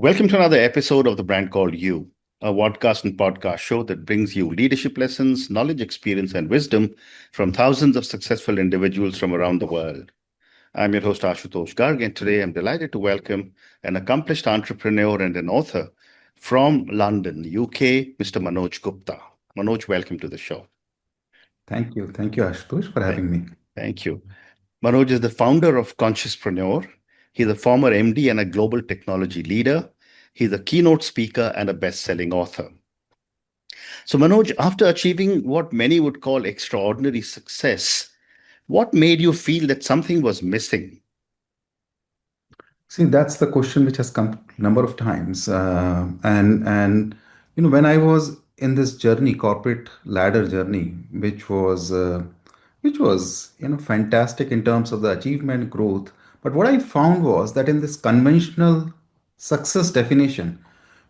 Welcome to another episode of The Brand Called You, a podcast and podcast show that brings you leadership lessons, knowledge, experience, and wisdom from thousands of successful individuals from around the world. I'm your host, Ashutosh Garg, and today I'm delighted to welcome an accomplished entrepreneur and an author from London, UK, Mr. Manoj Gupta. Manoj, welcome to the show. Thank you. Thank you, Ashutosh, for Thank, having me. thank you. Manoj is the founder of Consciouspreneur. He's a former MD and a global technology leader. He's a keynote speaker and a best-selling author. So, Manoj, after achieving what many would call extraordinary success, what made you feel that something was missing? See, that's the question which has come a number of times. When I was in this journey, corporate ladder journey, which was fantastic in terms of the achievement growth. But what I found was that in this conventional success definition,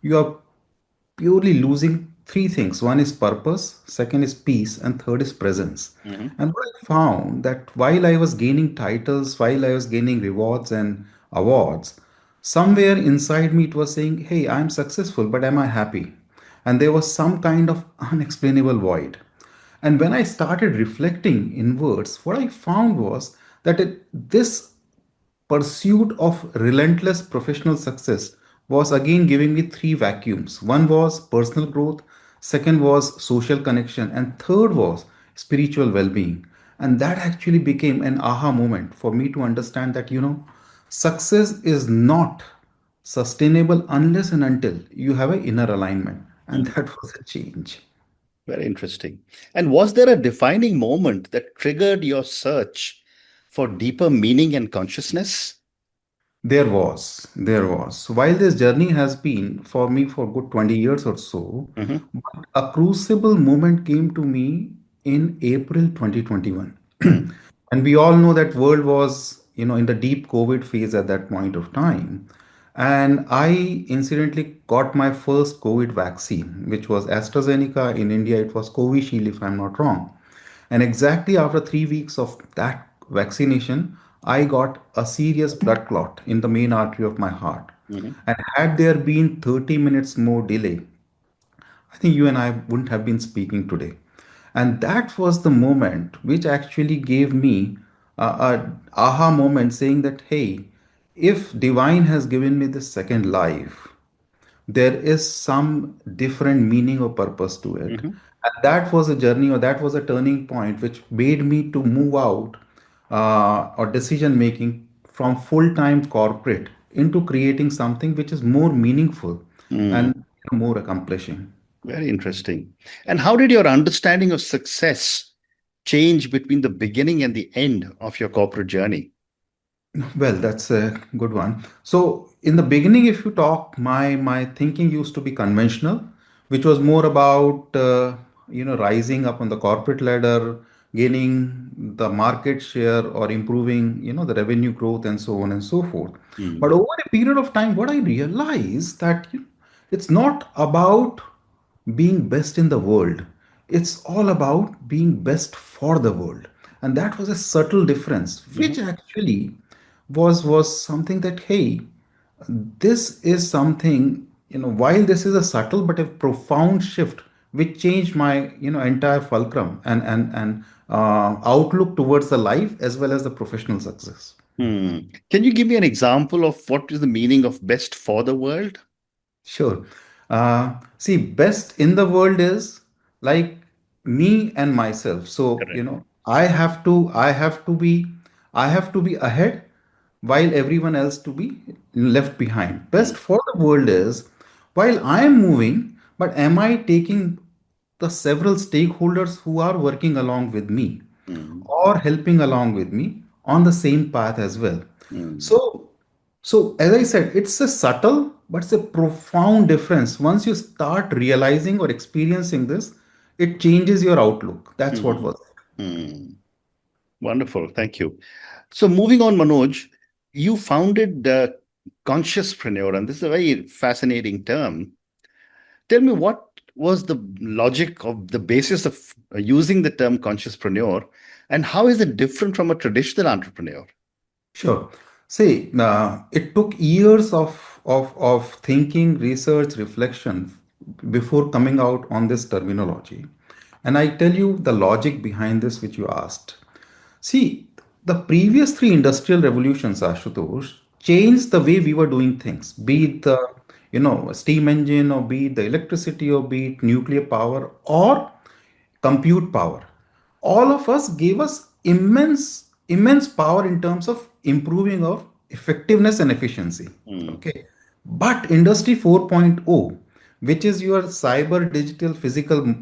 you are purely losing three things. One is purpose, second is peace, and third is presence. Mhm. And what I found that while I was gaining titles, while I was gaining rewards and awards, somewhere inside me it was saying, hey, I'm successful, but am I happy? And there was some kind of unexplainable void. And when I started reflecting inwards, what I found was that this pursuit of relentless professional success was again giving me three vacuums. One was personal growth, second was social connection, and third was spiritual well being. And that actually became an aha moment for me to understand that, success is not sustainable unless and until you have an inner alignment. And Mm. that was a change. Very interesting. And was there a defining moment that triggered your search for deeper meaning and consciousness? There was. While this journey has been for me for good 20 years or so, Mhm. but a crucible moment came to me in April 2021. Mm. And we all know that world was, in the deep COVID phase at that point of time. And I incidentally got my first COVID vaccine, which was AstraZeneca. In India, it was Covishield, if I'm not wrong. And exactly after 3 weeks of that vaccination, I got a serious blood clot in the main artery of my heart. Mhm. And had there been 30 minutes more delay, I think you and I wouldn't have been speaking today. And that was the moment which actually gave me a aha moment saying that, hey, if divine has given me this second life, there is some different meaning or purpose to it. Mhm. And that was a journey or that was a turning point which made me to move out or decision making from full-time corporate into creating something which is more meaningful Mm. and more accomplishing. Very interesting. And how did your understanding of success change between the beginning and the end of your corporate journey? Well, that's a good one. So, in the beginning, if you talk, my thinking used to be conventional, which was more about rising up on the corporate ladder, gaining the market share, or improving the revenue growth and so on and so forth. But Mm. over a period of time, what I realized that it's not about being best in the world. It's all about being best for the world. And that was a subtle difference, which Mhm. actually was something that, hey, this is something, while this is a subtle but a profound shift, which changed my, entire fulcrum and outlook towards the life as well as the professional success. Hmm. Can you give me an example of what is the meaning of best for the world? Sure. See, best in the world is like me and myself. So, Correct. I have to be ahead while everyone else to be left behind. Mm. Best for the world is while I am moving, but am I taking the several stakeholders who are working along with me Mm. or helping along with me on the same path as well. Mm. So, so as I said, it's a subtle but it's a profound difference. Once you start realizing or experiencing this, it changes your outlook. That's what Mm. was. Mm. Wonderful. Thank you. So, moving on, Manoj, you founded Consciouspreneur, and this is a very fascinating term. Tell me, what was the logic of the basis of using the term consciouspreneur, and how is it different from a traditional entrepreneur? Sure. See, it took years of thinking, research, reflection before coming out on this terminology. And I tell you the logic behind this, which you asked. See, the previous three industrial revolutions, Ashutosh, changed the way we were doing things, be it the steam engine, or be it the electricity, or be it nuclear power, or compute power. All of us gave us immense power in terms of improving of effectiveness and efficiency. Mm, Okay. But industry 4.0, which is your cyber digital physical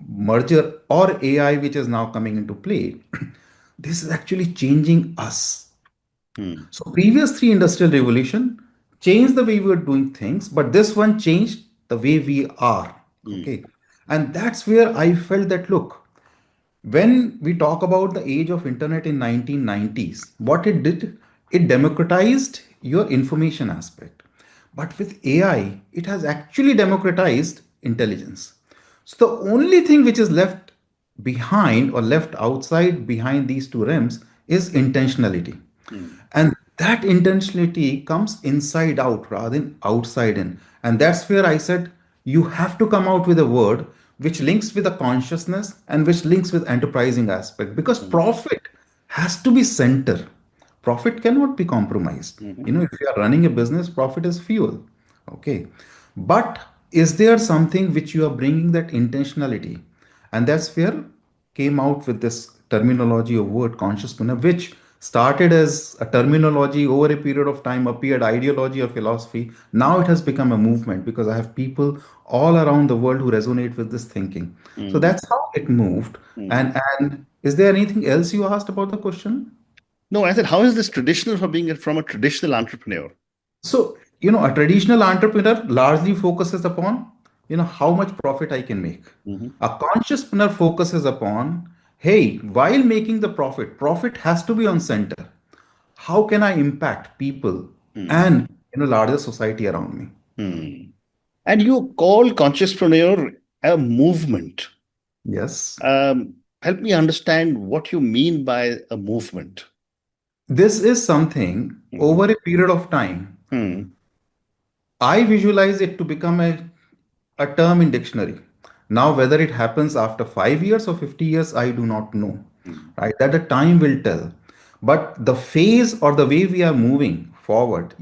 merger, or AI, which is now coming into play, this is actually changing us. mm, So previous three industrial revolution changed the way we were doing things, but this one changed the way we are. mm, Okay. And that's where I felt that, look, when we talk about the age of internet in 1990s, what it did, it democratized your information aspect. But with AI, it has actually democratized intelligence. So the only thing which is left behind, or left outside behind these two realms, is intentionality. mm, And that intentionality comes inside out rather than outside in. And that's where I said you have to come out with a word which links with the consciousness and which links with enterprising aspect, because mm, profit has to be center. Profit cannot be compromised. mhm, If you are running a business, profit is fuel. Okay. But is there something which you are bringing that intentionality? And that's where came out with this terminology of word consciouspreneur, which started as a terminology, over a period of time appeared ideology or philosophy. Now it has become a movement because I have people all around the world who resonate with this thinking. So mm, that's how it moved. mm. And is there anything else you asked about the question? No, I said, how is this traditional from being from a traditional entrepreneur? So, a traditional entrepreneur largely focuses upon, how much profit I can make. Hmm. A conscious entrepreneur focuses upon, hey, while making the profit has to be on center. How can I impact people Mm, and, larger society around me? mm. And you call Consciouspreneur a movement. Yes. Help me understand what you mean by a movement. This is something Hmm. over a period of time Hmm. I visualize it to become a term in dictionary. Now, whether it happens after 5 years or 50 years, I do not know. Hmm. Right? That the time will tell. But the phase or the way we are moving forward,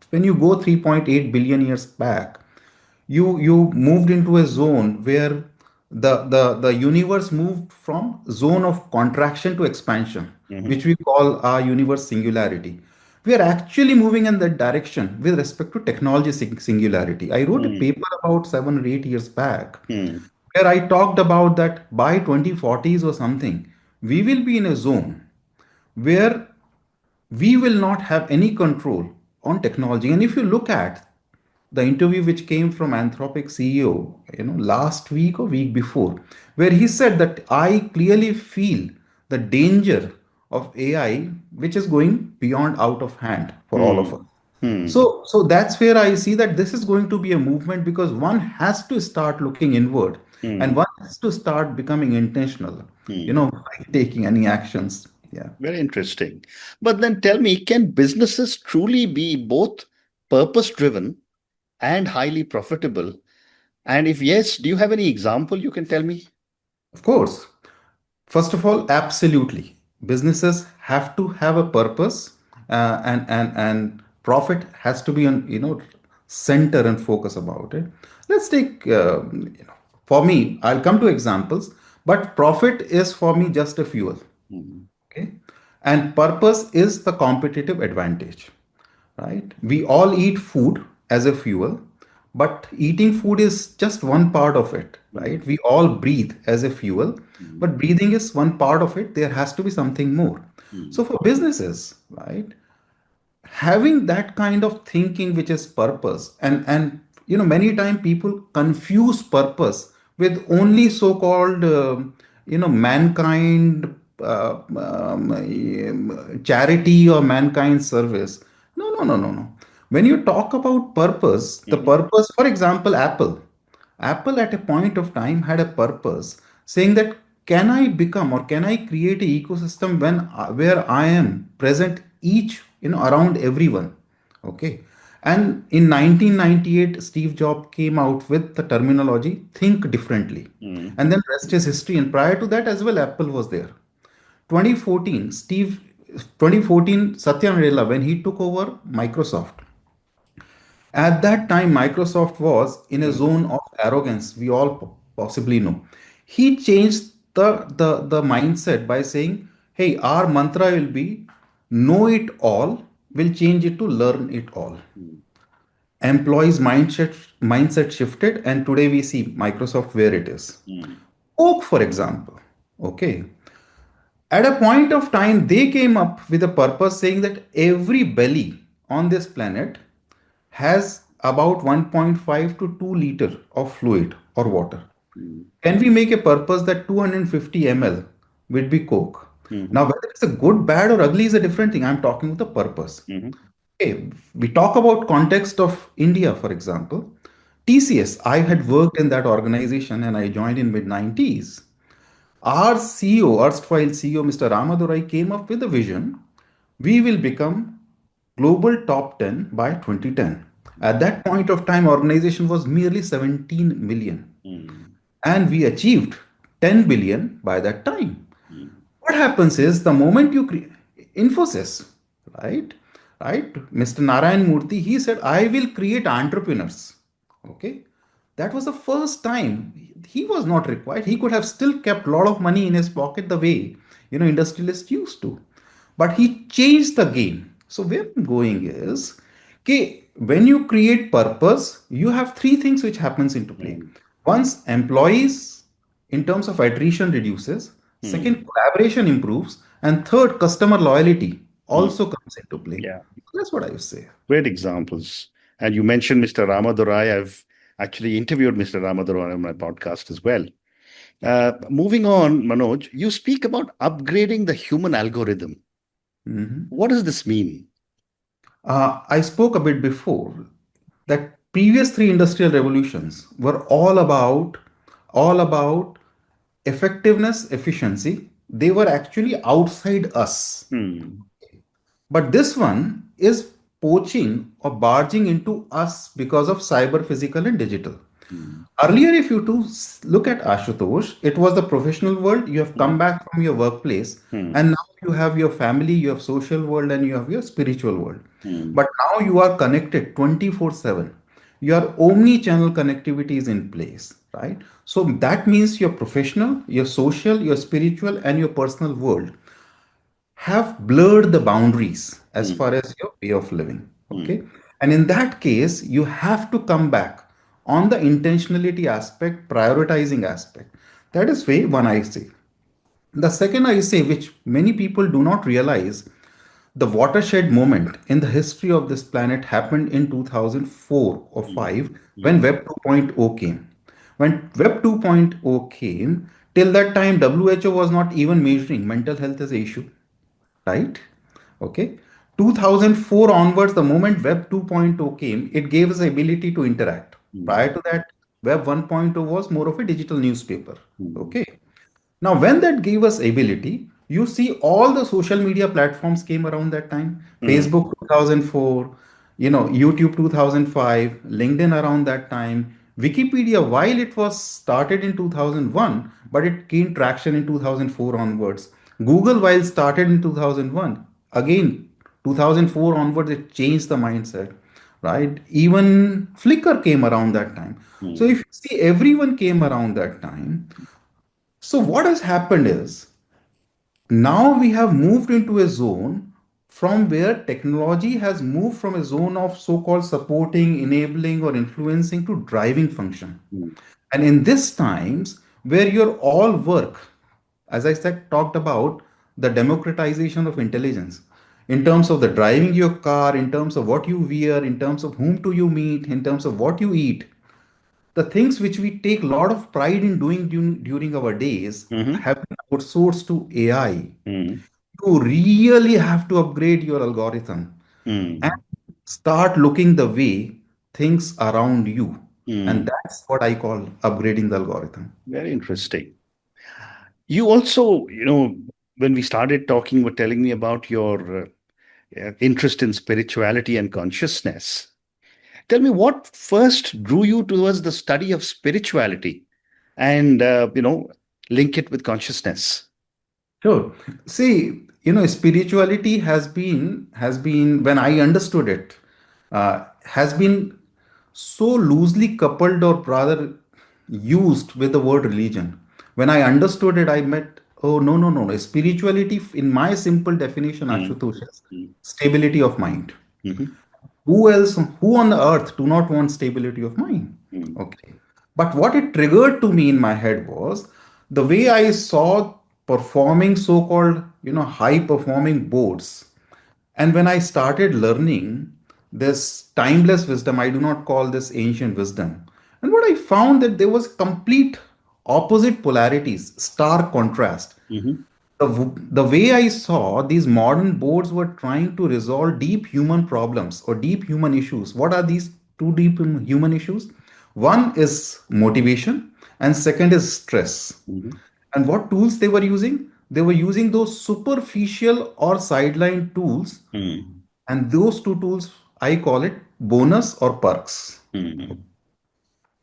when you go 3.8 billion years back, you moved into a zone where the universe moved from zone of contraction to expansion, Hmm. which we call our universe singularity. We are actually moving in that direction with respect to technology singularity. I wrote a Hmm. paper about 7 or 8 years back Hmm. where I talked about that by 2040s or something, we will be in a zone where we will not have any control on technology. And if you look at the interview which came from Anthropic CEO, last week or week before, where he said that I clearly feel the danger of AI, which is going beyond out of hand for all of us. Hmm. Hmm. So that's where I see that this is going to be a movement because one has to start looking inward and Hmm. one has to start becoming intentional, Hmm. by taking any actions. Yeah. Very interesting. But then tell me, can businesses truly be both purpose driven and highly profitable? And if yes, do you have any example you can tell me? Of course. First of all, absolutely. Businesses have to have a purpose, and profit has to be on center and focus about it. Let's take for me, I'll come to examples, but profit is for me just a fuel. Hmm. Okay, and purpose is the competitive advantage, right? We all eat food as a fuel, but eating food is just one part of it, Hmm. right? We all breathe as a fuel, Hmm. but breathing is one part of it. There has to be something more. Hmm. So for businesses, right, having that kind of thinking which is purpose, and many times people confuse purpose with only so-called mankind charity or mankind service. No. When you talk about purpose, the Hmm. purpose, for example, Apple at a point of time had a purpose saying that can I become or can I create an ecosystem where I am present each around everyone. Okay. And in 1998, Steve Jobs came out with the terminology think differently. mm, And then rest is history. And prior to that as well, Apple was there. 2014, 2014, Satya Nadella, when he took over Microsoft, at that time, Microsoft was in a mm, zone of arrogance. We all possibly know. He changed the mindset by saying, "Hey, our mantra will be know it all. We'll change it to learn it all." mm, Employees' mindset shifted, and today we see Microsoft where it is. mm, Coke, for example. Okay, at a point of time, they came up with a purpose saying that every belly on this planet has about 1.5 to 2 liter of fluid or mm, water. mm, Can we make a purpose that 250 ml would be Coke? mm, Now, whether it's a good, bad, or ugly is a different thing. I'm talking with the purpose. mm, Okay, we talk about context of India, for example. TCS, I had worked in that organization and I joined in mid 90s. Our CEO, erstwhile CEO, Mr. Ramadurai, came up with a vision. We will become global top 10 by 2010. At that point of time, organization was merely 17 million. mm, And we achieved 10 billion by that time. mm, What happens is the moment you create Infosys, right? Right? Mr. Narayan Murthy, he said, I will create entrepreneurs. Okay. That was the first time he was not required. He could have still kept a lot of money in his pocket the way, industrialists used to. But he changed the game. So where I'm going is, okay, when you create purpose, you have three things which happens into play. mm, Once employees in terms of attrition reduces, mm, second collaboration improves, and third customer loyalty mm. also comes into play. Yeah, That's what I would say. great examples. And you mentioned Mr. Ramadurai. I've actually interviewed Mr. Ramadurai on my podcast as well. Moving on, Manoj, you speak about upgrading the human algorithm. Mhm. What does this mean? I spoke a bit before that previous three industrial revolutions were all about effectiveness, efficiency. They were actually outside us. Hmm, But this one is poaching or barging into us because of cyber, physical, and digital. hmm, Earlier, if you to look at Ashutosh, it was the professional world. You have hmm, come back from your workplace, hmm, and now you have your family, you have social world, and you have your spiritual world. hmm, But now you are connected 24/7. Your omni-channel connectivity is in place, right? So that means your professional, your social, your spiritual, and your personal world have blurred the boundaries as hmm, far as your way of living. hmm, Okay. And in that case, you have to come back on the intentionality aspect, prioritizing aspect. That is way one I say. The second I say, which many people do not realize, the watershed moment in the history of this planet happened in 2004 or hmm, 5 when hmm, Web 2.0 came. When Web 2.0 came, till that time, WHO was not even measuring mental health as an issue, right? Okay. 2004 onwards, the moment Web 2.0 came, it gave us the ability to interact. hmm, Prior to that, Web 1.0 was more of a digital newspaper. hmm, Okay. Now, when that gave us ability, you see all the social media platforms came around that time. hmm, Facebook 2004, YouTube 2005, LinkedIn around that time. Wikipedia, while it was started in 2001, but it gained traction in 2004 onwards. Google, while started in 2001, again 2004 onwards, it changed the mindset, right? Even Flickr came around that time. So hmm, if you see, everyone came around that time. So what has happened is now we have moved into a zone from where technology has moved from a zone of so-called supporting, enabling, or influencing to driving function. hmm, And in this times where your all work, as I said, talked about the democratization of intelligence in terms of the driving your car, in terms of what you wear, in terms of whom do you meet, in terms of what you eat, the things which we take a lot of pride in doing during our days hmm, have been outsourced to AI. hmm, You really have to upgrade your algorithm and hmm, start looking the way things around you. And hmm. that's what I call upgrading the algorithm. Very interesting. You also, when we started talking, were telling me about your interest in spirituality and consciousness. Tell me what first drew you towards the study of spirituality and, link it with consciousness. Sure. See, spirituality has been when I understood it, has been so loosely coupled or rather used with the word religion. When I understood it, I met, oh no, no, no, no. Spirituality, in my simple definition, Mm, Ashutosh, is mm, stability of mind. mhm, Who else, who on the earth do not want stability of mind? mm, Okay. But what it triggered to me in my head was the way I saw performing so-called, high performing boards. And when I started learning this timeless wisdom, I do not call this ancient wisdom. And what I found that there was complete opposite polarities, stark contrast. mhm, The way I saw these modern boards were trying to resolve deep human problems or deep human issues. What are these two deep human issues? One is motivation, and second is stress. mhm, And what tools they were using? They were using those superficial or sideline tools, mm, and those two tools I call it bonus or perks. mm,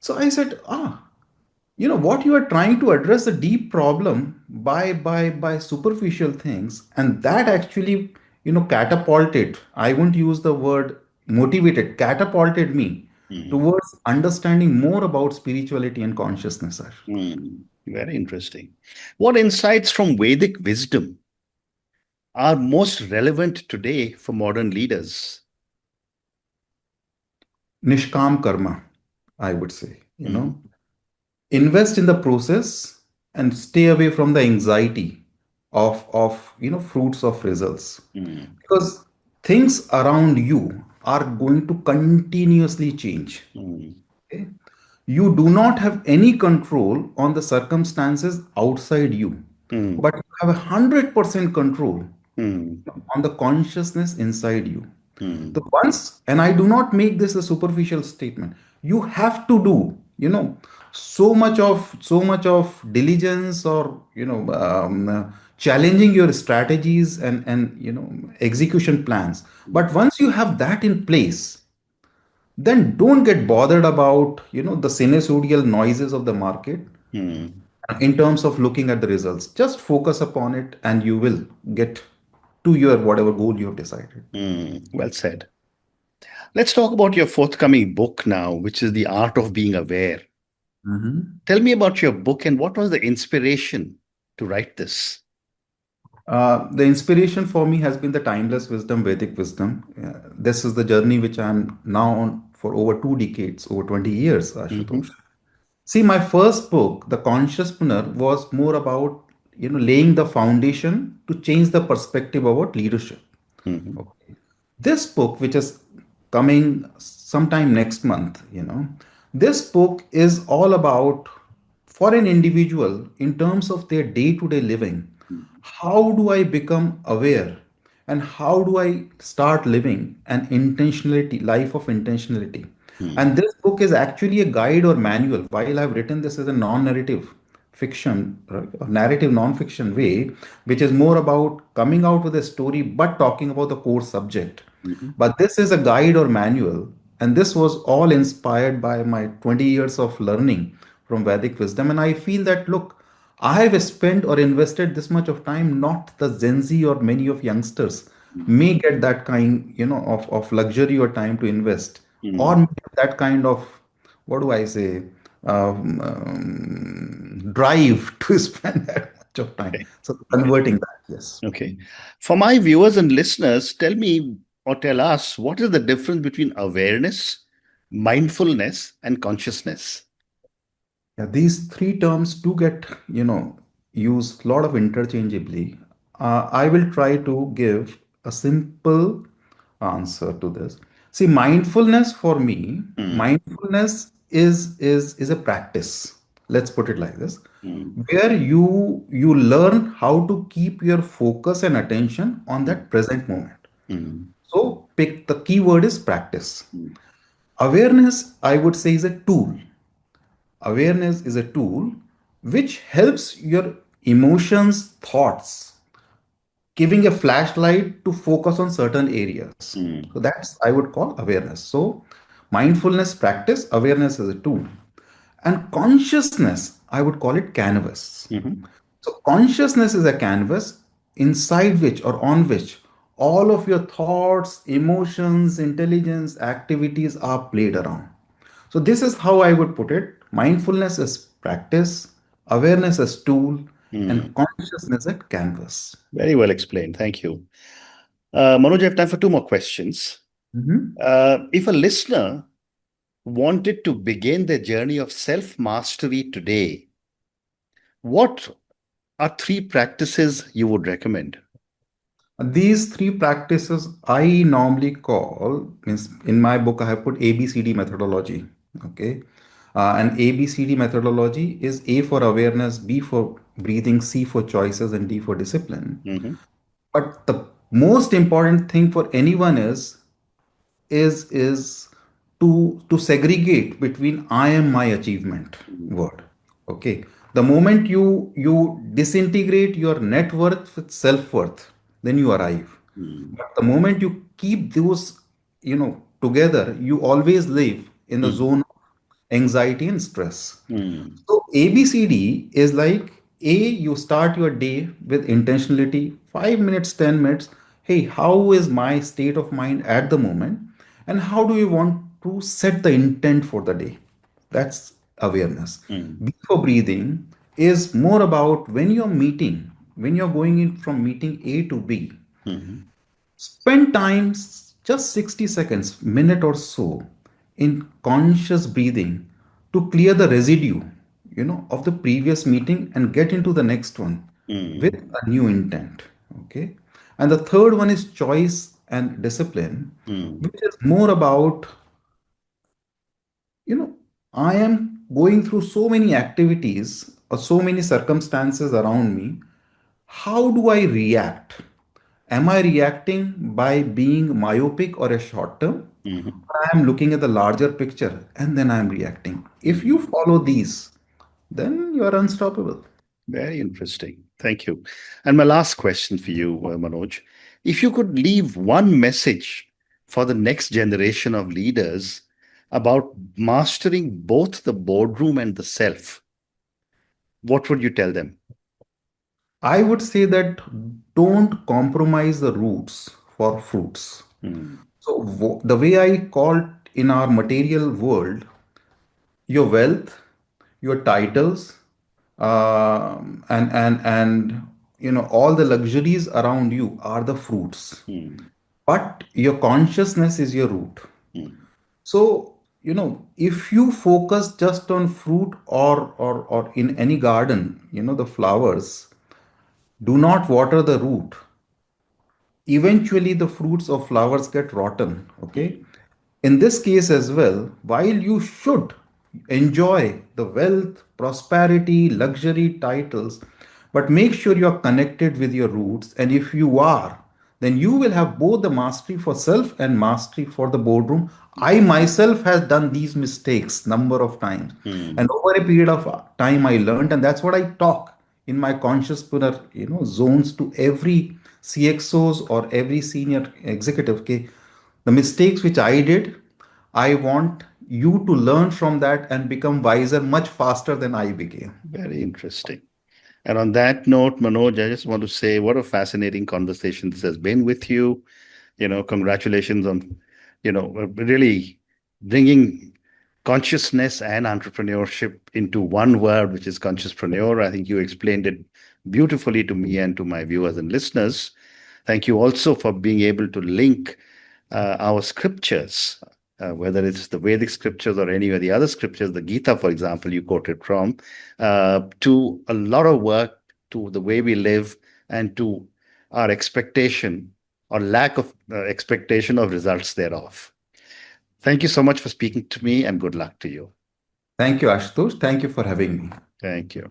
So I said, what you are trying to address the deep problem by superficial things, and that actually catapulted, I won't use the word motivated, catapulted me mm, towards understanding more about spirituality and consciousness, sir. Very interesting. What insights from Vedic wisdom are most relevant today for modern leaders? Nishkam karma, I would say, Mm, invest in the process and stay away from the anxiety of fruits of results, mm, because things around you are going to continuously change. mm, Okay? You do not have any control on the circumstances outside you, mm, but you have 100% control mm, on the consciousness inside you. The mm, once, and I do not make this a superficial statement, you have to do, so much of diligence, or challenging your strategies and execution plans. But once you have that in place, then don't get bothered about the sinusoidal noises of the market mm, in terms of looking at the results. Just focus upon it, and you will get to your whatever goal you have decided. Well said. Let's talk about your forthcoming book now, which is The Art of Being Aware. Mhm. Tell me about your book and what was the inspiration to write this? The inspiration for me has been the timeless wisdom, Vedic wisdom. This is the journey which I'm now on for over 2 decades, over 20 years, Ashutosh. Hmm. See, my first book, The Consciouspreneur, was more about laying the foundation to change the perspective about leadership. Hmm. Okay. This book, which is coming sometime next month, this book is all about, for an individual in terms of their day to day living, how do I become aware and how do I start living an intentionality, life of intentionality. And Hmm. this book is actually a guide or manual. While I've written this as a non-narrative fiction, right, or narrative non-fiction way, which is more about coming out with a story but talking about the core subject. Hmm. But this is a guide or manual, and this was all inspired by my 20 years of learning from Vedic wisdom. And I feel that, look, I have spent or invested this much of time, not the Gen Z or many of youngsters may get that kind, of luxury or time to invest, or Hmm. that kind of, what do I say, drive to spend that much of time. Okay. So Okay. converting that, yes. Okay. For my viewers and listeners, tell me or tell us what is the difference between awareness, mindfulness, and consciousness? Yeah, these three terms do get, used a lot of interchangeably. I will try to give a simple answer to this. See, mindfulness for me, Hmm. mindfulness is a practice. Let's put it like this, Hmm. where you learn how to keep your focus and attention on that present moment. Hmm. So pick the key word is practice. Hmm. Awareness, I would say, is a tool. Awareness is a tool which helps your emotions, thoughts, giving a flashlight to focus on certain areas. So Mm. that's I would call awareness. So mindfulness practice, awareness is a tool. And consciousness, I would call it canvas. Mhm. So consciousness is a canvas inside which or on which all of your thoughts, emotions, intelligence, activities are played around. So this is how I would put it. Mindfulness is practice, awareness as tool, and Mm. consciousness as canvas. Very well explained. Thank you. Manoj, I have time for two more questions. Mhm. If a listener wanted to begin their journey of self mastery today, what are three practices you would recommend? These three practices I normally call, means in my book I have put ABCD methodology. Okay. And ABCD methodology is A for awareness, B for breathing, C for choices, and D for discipline. Hmm. But the most important thing for anyone is to segregate between I am my achievement word. Okay. The moment you disintegrate your net worth with self-worth, then you arrive. Mm. But the moment you keep those, together, you always live in the Mm. zone of anxiety and stress. Mm. So ABCD is like A, you start your day with intentionality, 5 minutes, 10 minutes. Hey, how is my state of mind at the moment? And how do you want to set the intent for the day? That's awareness. Mm. B for breathing is more about when you're going in from meeting A to B, Mm. spend time, just 60 seconds, minute or so, in conscious breathing to clear the residue, of the previous meeting and get into the next one with Mm. a new intent. Okay. And the third one is choice and discipline, Mm. which is more about, you know, I am going through so many activities or so many circumstances around me. How do I react? Am I reacting by being myopic or a short term? Mm. I am looking at the larger picture and then I am reacting. If you Mm. follow these, then you are unstoppable. Very interesting. Thank you. And my last question for you, Manoj, if you could leave one message for the next generation of leaders about mastering both the boardroom and the self, what would you tell them? I would say that don't compromise the roots for fruits. Mm. So, the way I call it in our material world, your wealth, your titles, and all the luxuries around you are the fruits, Mm. but your consciousness is your root. Mm. So, if you focus just on fruit or in any garden, the flowers, do not water the root, eventually the fruits of flowers get rotten. Okay. Mm. In this case as well, while you should enjoy the wealth, prosperity, luxury, titles, but make sure you're connected with your roots. And if you are, then you will have both the mastery for self and mastery for the boardroom. I myself has done these mistakes number of times. And Mm. over a period of time I learned, and that's what I talk in my consciouspreneur, zones to every CXOs or every senior executive. Okay, the mistakes which I did, I want you to learn from that and become wiser much faster than I became. Very interesting. And on that note, Manoj, I just want to say what a fascinating conversation this has been with you. Congratulations on, really bringing consciousness and entrepreneurship into one word, which is consciouspreneur. I think you explained it beautifully to me and to my viewers and listeners. Thank you also for being able to link our scriptures, whether it's the Vedic scriptures or any of the other scriptures, the Gita, for example, you quoted from, to a lot of work, to the way we live, and to our expectation or lack of expectation of results thereof. Thank you so much for speaking to me, and good luck to you. Thank you, Ashutosh. Thank you for having me. Thank you.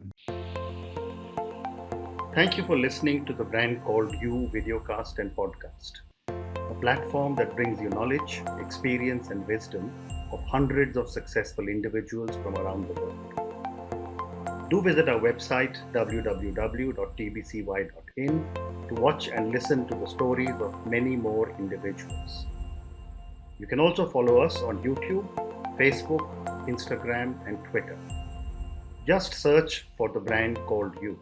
Thank you for listening to the Brand Called You videocast and podcast, a platform that brings you knowledge, experience, and wisdom of hundreds of successful individuals from around the world. Do visit our website www.tbcy.in to watch and listen to the stories of many more individuals. You can also follow us on YouTube, Facebook, Instagram, and Twitter. Just search for the brand called You.